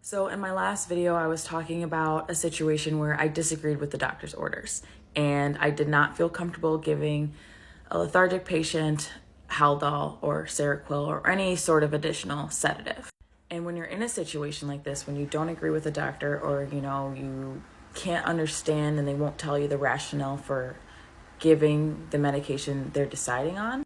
So in my last video, I was talking about a situation where I disagreed with the doctor's orders and I did not feel comfortable giving a lethargic patient Haldol or Seroquel or any sort of additional sedative. And when you're in a situation like this, when you don't agree with the doctor or, you can't understand and they won't tell you the rationale for giving the medication they're deciding on.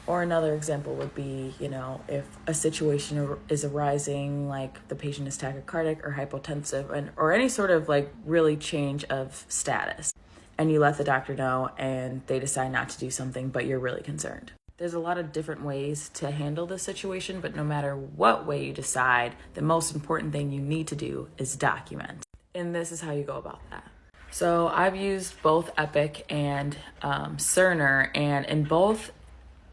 Or another example would be, if a situation is arising, like the patient is tachycardic or hypotensive or any sort of really change of status, and you let the doctor know and they decide not to do something, but you're really concerned. There's a lot of different ways to handle this situation, but no matter what way you decide, the most important thing you need to do is document. And this is how you go about that. So I've used both Epic and Cerner, and in both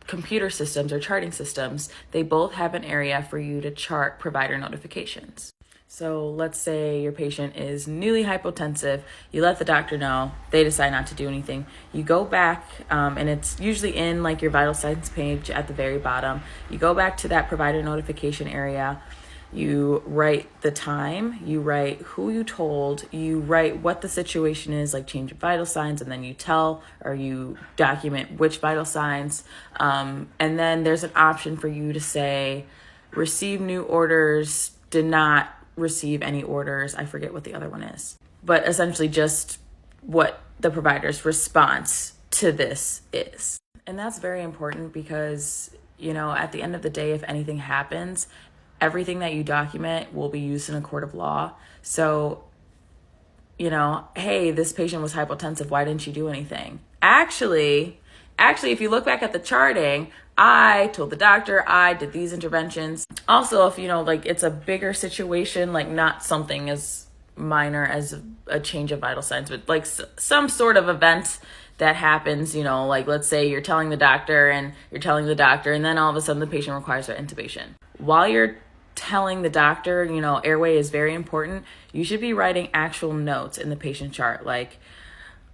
computer systems or charting systems, they both have an area for you to chart provider notifications. So let's say your patient is newly hypotensive, you let the doctor know, they decide not to do anything. You go back, and it's usually in your vital signs page at the very bottom. You go back to that provider notification area, you write the time, you write who you told, you write what the situation is, like change of vital signs, and then you tell or you document which vital signs. And then there's an option for you to say, receive new orders, did not receive any orders. I forget what the other one is. But essentially just what the provider's response to this is. And that's very important because, at the end of the day, if anything happens, everything that you document will be used in a court of law. So, hey, this patient was hypotensive. Why didn't you do anything? Actually, if you look back at the charting, I told the doctor I did these interventions. Also, if, it's a bigger situation, not something as minor as a change of vital signs, but some sort of event that happens, let's say you're telling the doctor, and then all of a sudden the patient requires an intubation. While you're telling the doctor, airway is very important, you should be writing actual notes in the patient chart, like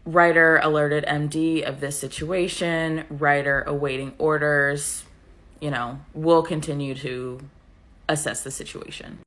writer alerted MD of this situation, writer awaiting orders, we'll continue to assess the situation.